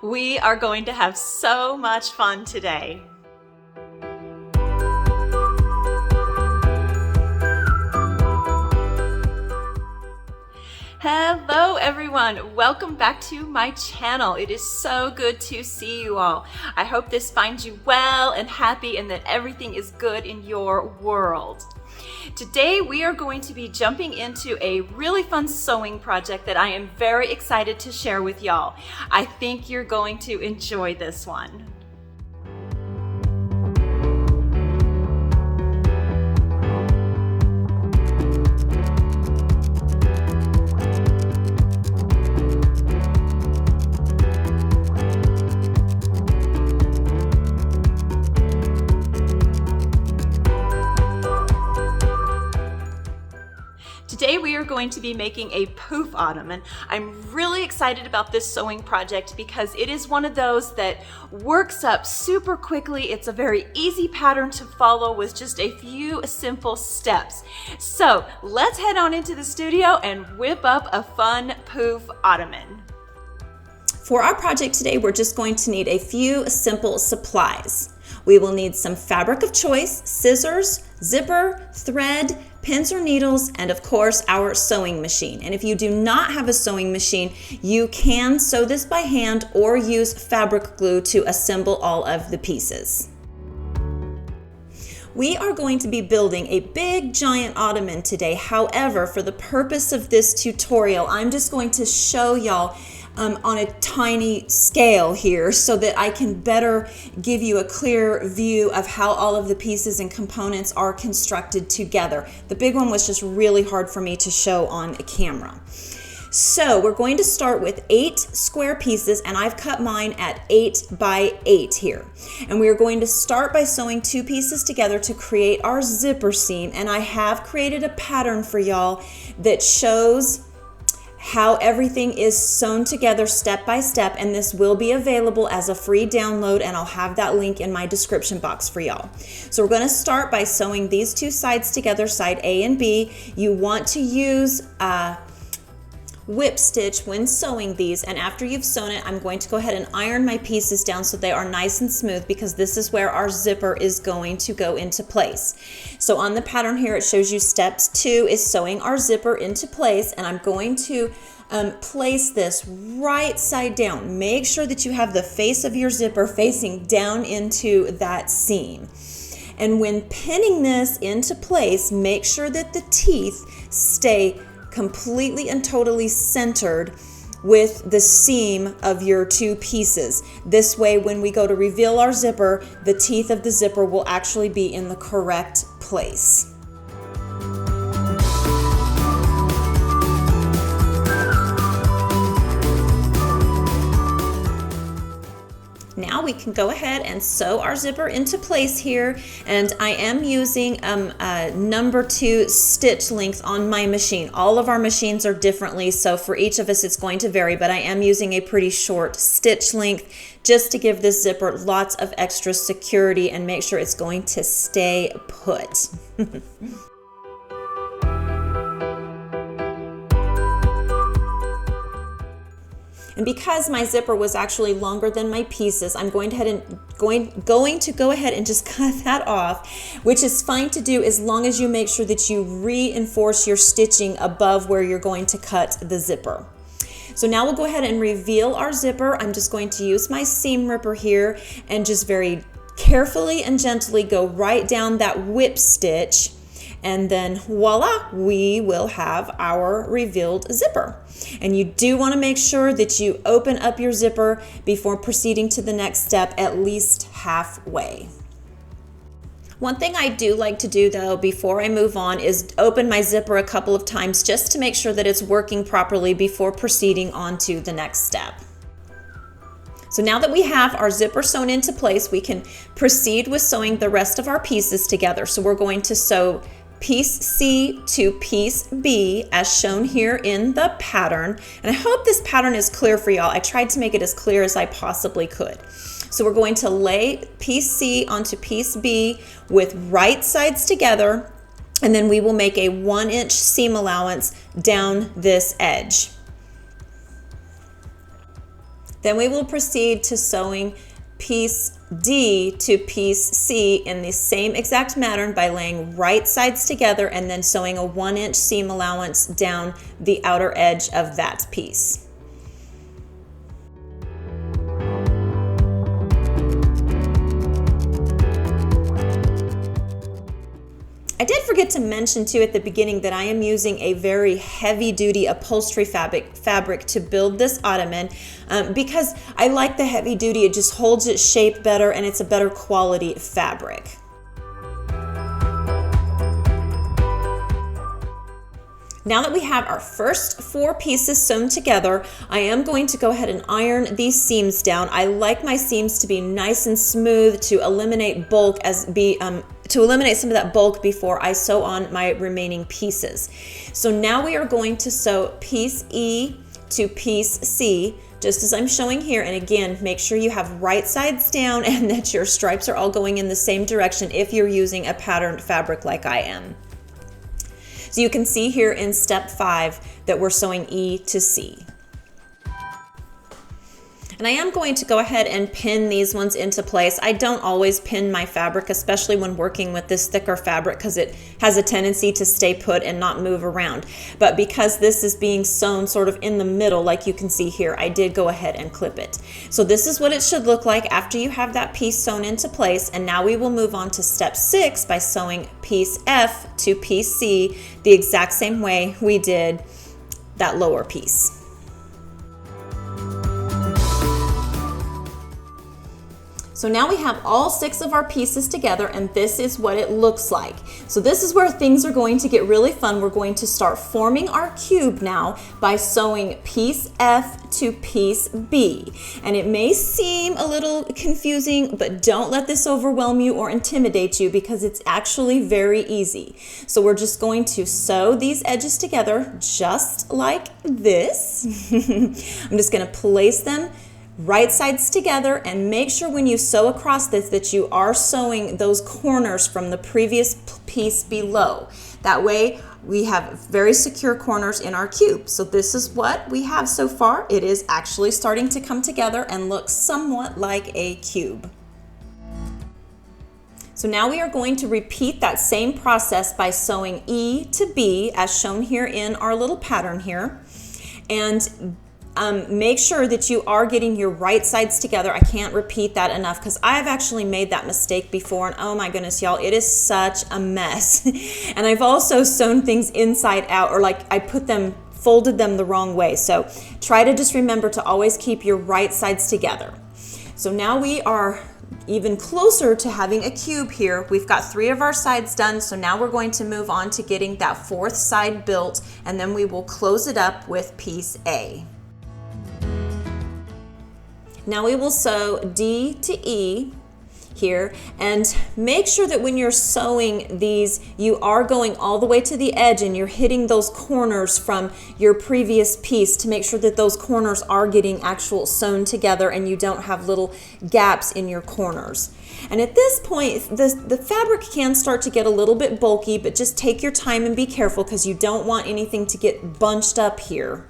We are going to have so much fun today. Hello everyone, welcome back to my channel. It is so good to see you all. I hope this finds you well and happy and that everything is good in your world. Today we are going to be jumping into a really fun sewing project that I am very excited to share with y'all. I think you're going to enjoy this one. Today we are going to be making a Pouf Ottoman. I'm really excited about this sewing project because it is one of those that works up super quickly. It's a very easy pattern to follow with just a few simple steps. So let's head on into the studio and whip up a fun Pouf Ottoman. For our project today, we're just going to need a few simple supplies. We will need some fabric of choice, scissors, zipper, thread, pins or needles, and of course our sewing machine. And if you do not have a sewing machine, you can sew this by hand or use fabric glue to assemble all of the pieces. We are going to be building a big giant ottoman today. However, for the purpose of this tutorial, I'm just going to show y'all on a tiny scale here so that I can better give you a clear view of how all of the pieces and components are constructed together. The big one was just really hard for me to show on a camera. So we're going to start with 8 square pieces, and I've cut mine at 8 by 8 here. And we are going to start by sewing 2 pieces together to create our zipper seam. And I have created a pattern for y'all that shows how everything is sewn together step by step, and this will be available as a free download, and I'll have that link in my description box for y'all. So we're going to start by sewing these 2 sides together, side A and B. You want to use whip stitch when sewing these, and after you've sewn it, I'm going to go ahead and iron my pieces down so they are nice and smooth, because this is where our zipper is going to go into place. So on the pattern here, it shows you steps 2 is sewing our zipper into place, and I'm going to place this right side down. Make sure that you have the face of your zipper facing down into that seam. And when pinning this into place, make sure that the teeth stay completely and totally centered with the seam of your 2 pieces. This way, when we go to reveal our zipper, the teeth of the zipper will actually be in the correct place. Now we can go ahead and sew our zipper into place here, and I am using number 2 stitch length on my machine. All of our machines are differently, so for each of us it's going to vary, but I am using a pretty short stitch length just to give this zipper lots of extra security and make sure it's going to stay put. And because my zipper was actually longer than my pieces, I'm going to go ahead and just cut that off, which is fine to do as long as you make sure that you reinforce your stitching above where you're going to cut the zipper. So now we'll go ahead and reveal our zipper. I'm just going to use my seam ripper here and just very carefully and gently go right down that whip stitch. And then voila, we will have our revealed zipper. And you do want to make sure that you open up your zipper before proceeding to the next step at least halfway. One thing I do like to do though before I move on is open my zipper a couple of times just to make sure that it's working properly before proceeding on to the next step. So now that we have our zipper sewn into place, we can proceed with sewing the rest of our pieces together. So we're going to sew piece C to piece B as shown here in the pattern. And I hope this pattern is clear for y'all. I tried to make it as clear as I possibly could. So we're going to lay piece C onto piece B with right sides together, and then we will make a 1-inch seam allowance down this edge. Then we will proceed to sewing piece D to piece C in the same exact pattern by laying right sides together and then sewing a 1-inch seam allowance down the outer edge of that piece. I did forget to mention too at the beginning that I am using a very heavy duty upholstery fabric to build this ottoman because I like the heavy duty. It just holds its shape better and it's a better quality fabric. Now that we have our first 4 pieces sewn together, I am going to go ahead and iron these seams down. I like my seams to be nice and smooth to eliminate bulk to eliminate some of that bulk before I sew on my remaining pieces. So now we are going to sew piece E to piece C, just as I'm showing here. And again, make sure you have right sides down and that your stripes are all going in the same direction if you're using a patterned fabric like I am. So you can see here in step 5 that we're sewing E to C. And I am going to go ahead and pin these ones into place. I don't always pin my fabric, especially when working with this thicker fabric, because it has a tendency to stay put and not move around. But because this is being sewn sort of in the middle, like you can see here, I did go ahead and clip it. So this is what it should look like after you have that piece sewn into place. And now we will move on to step 6 by sewing piece F to piece C the exact same way we did that lower piece. So now we have all 6 of our pieces together and this is what it looks like. So this is where things are going to get really fun. We're going to start forming our cube now by sewing piece F to piece B. And it may seem a little confusing, but don't let this overwhelm you or intimidate you because it's actually very easy. So we're just going to sew these edges together just like this. I'm just going to place them right sides together and make sure when you sew across this that you are sewing those corners from the previous piece below. That way we have very secure corners in our cube. So this is what we have so far. It is actually starting to come together and look somewhat like a cube. So now we are going to repeat that same process by sewing E to B as shown here in our little pattern here. And make sure that you are getting your right sides together. I can't repeat that enough because I've actually made that mistake before and oh my goodness y'all, it is such a mess. And I've also sewn things inside out, or like I folded them the wrong way. So try to just remember to always keep your right sides together. So now we are even closer to having a cube here. We've got 3 of our sides done, so now we're going to move on to getting that 4th side built, and then we will close it up with piece A. Now we will sew D to E here, and make sure that when you're sewing these, you are going all the way to the edge and you're hitting those corners from your previous piece to make sure that those corners are getting actual sewn together and you don't have little gaps in your corners. And at this point, the fabric can start to get a little bit bulky, but just take your time and be careful because you don't want anything to get bunched up here.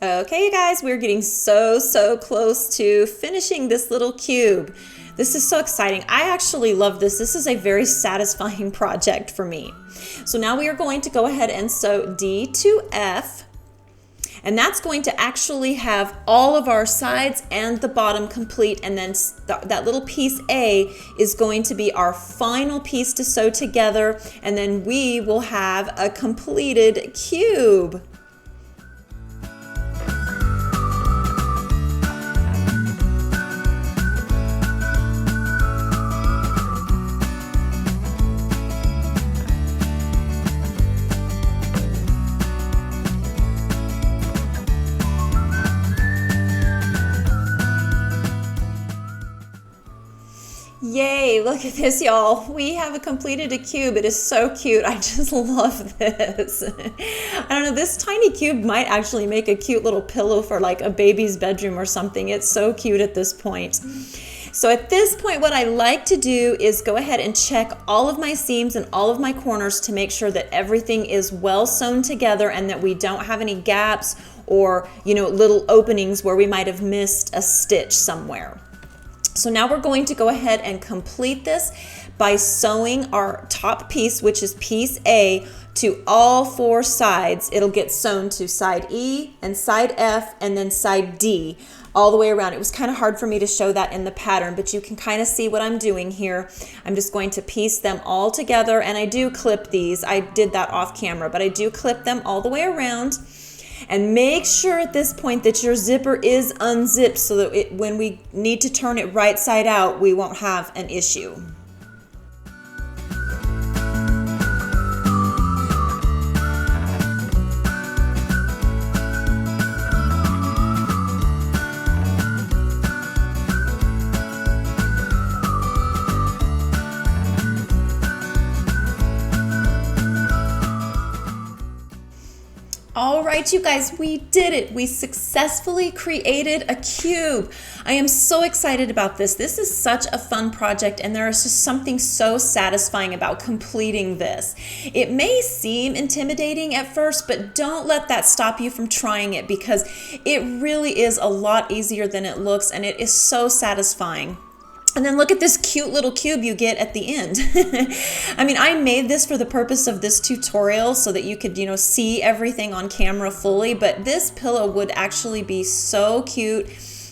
Okay, you guys, we're getting so close to finishing this little cube. This is so exciting. I actually love this. This is a very satisfying project for me. So now we are going to go ahead and sew D to F, and that's going to actually have all of our sides and the bottom complete, and then that little piece A is going to be our final piece to sew together, and then we will have a completed cube. Yay, look at this, y'all. We have completed a cube. It is so cute. I just love this. I don't know, this tiny cube might actually make a cute little pillow for like a baby's bedroom or something. It's so cute at this point. So at this point, what I like to do is go ahead and check all of my seams and all of my corners to make sure that everything is well sewn together and that we don't have any gaps or, little openings where we might have missed a stitch somewhere. So now we're going to go ahead and complete this by sewing our top piece, which is piece A, to all 4 sides. It'll get sewn to side E and side F and then side D all the way around. It was kind of hard for me to show that in the pattern, but you can kind of see what I'm doing here. I'm just going to piece them all together, and I do clip these. I did that off camera, but I do clip them all the way around. And make sure at this point that your zipper is unzipped so that when we need to turn it right side out, we won't have an issue. All right, you guys, we did it. We successfully created a cube. I am so excited about this. This is such a fun project, and there is just something so satisfying about completing this. It may seem intimidating at first, but don't let that stop you from trying it, because it really is a lot easier than it looks, and it is so satisfying. And then look at this cute little cube you get at the end. I mean, I made this for the purpose of this tutorial so that you could, see everything on camera fully, but this pillow would actually be so cute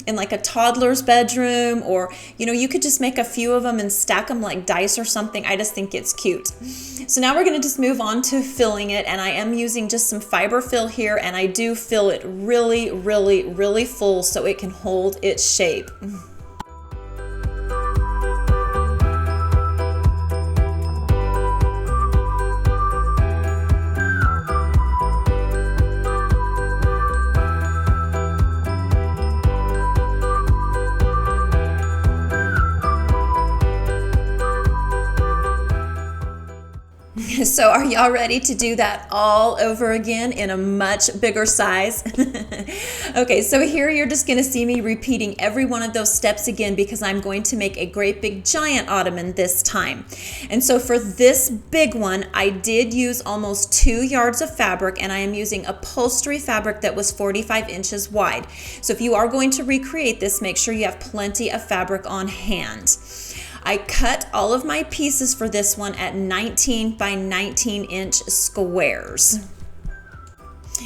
in like a toddler's bedroom, or, you could just make a few of them and stack them like dice or something. I just think it's cute. So now we're gonna just move on to filling it, and I am using just some fiber fill here, and I do fill it really, really, really full so it can hold its shape. So are y'all ready to do that all over again in a much bigger size? Okay, so here you're just gonna see me repeating every one of those steps again, because I'm going to make a great big giant ottoman this time. And so for this big one, I did use almost 2 yards of fabric, and I am using upholstery fabric that was 45 inches wide. So if you are going to recreate this, make sure you have plenty of fabric on hand. I cut all of my pieces for this one at 19 by 19 inch squares.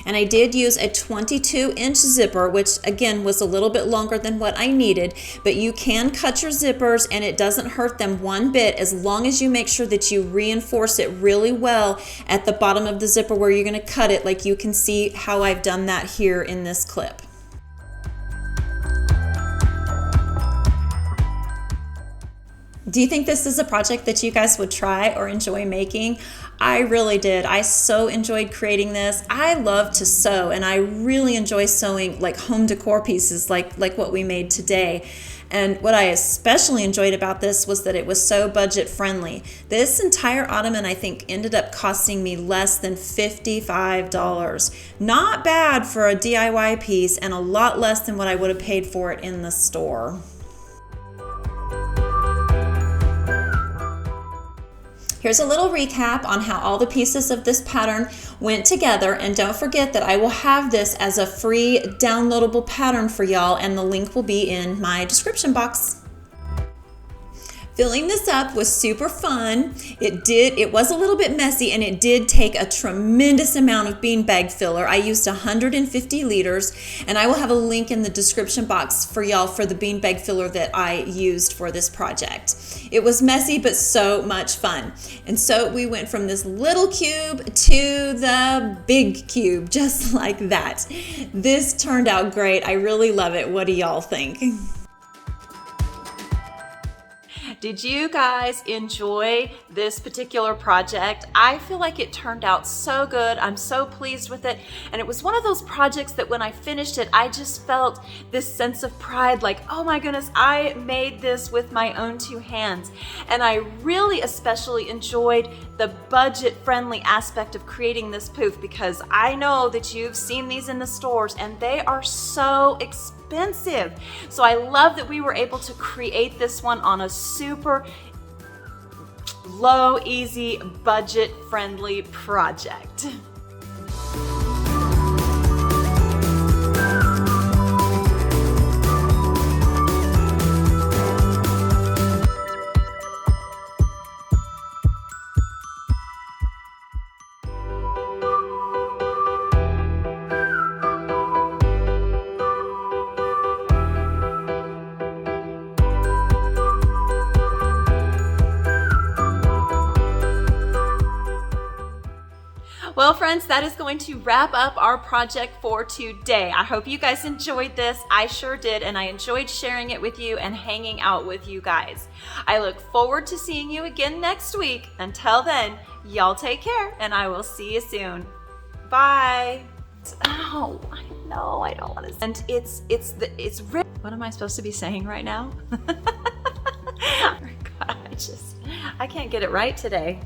And I did use a 22-inch zipper, which again was a little bit longer than what I needed, but you can cut your zippers and it doesn't hurt them one bit, as long as you make sure that you reinforce it really well at the bottom of the zipper where you're going to cut it, like you can see how I've done that here in this clip. Do you think this is a project that you guys would try or enjoy making? I really did. I so enjoyed creating this. I love to sew, and I really enjoy sewing like home decor pieces like what we made today. And what I especially enjoyed about this was that it was so budget friendly. This entire ottoman, I think, ended up costing me less than $55. Not bad for a DIY piece, and a lot less than what I would have paid for it in the store. Here's a little recap on how all the pieces of this pattern went together, and don't forget that I will have this as a free downloadable pattern for y'all, and the link will be in my description box. Filling this up was super fun. It was a little bit messy, and it did take a tremendous amount of beanbag filler. I used 150 liters, and I will have a link in the description box for y'all for the beanbag filler that I used for this project. It was messy, but so much fun. And so we went from this little cube to the big cube, just like that. This turned out great. I really love it. What do y'all think? Did you guys enjoy this particular project? I feel like it turned out so good. I'm so pleased with it. And it was one of those projects that when I finished it, I just felt this sense of pride, like, oh my goodness, I made this with my own 2 hands. And I really especially enjoyed the budget-friendly aspect of creating this poof, because I know that you've seen these in the stores and they are so expensive. expensive. So I love that we were able to create this one on a super low, easy, budget-friendly project. Well, friends, that is going to wrap up our project for today. I hope you guys enjoyed this. I sure did, and I enjoyed sharing it with you and hanging out with you guys. I look forward to seeing you again next week. Until then, y'all take care, and I will see you soon. Bye. Oh, I know, I don't want to. And it's what am I supposed to be saying right now? God, I can't get it right today.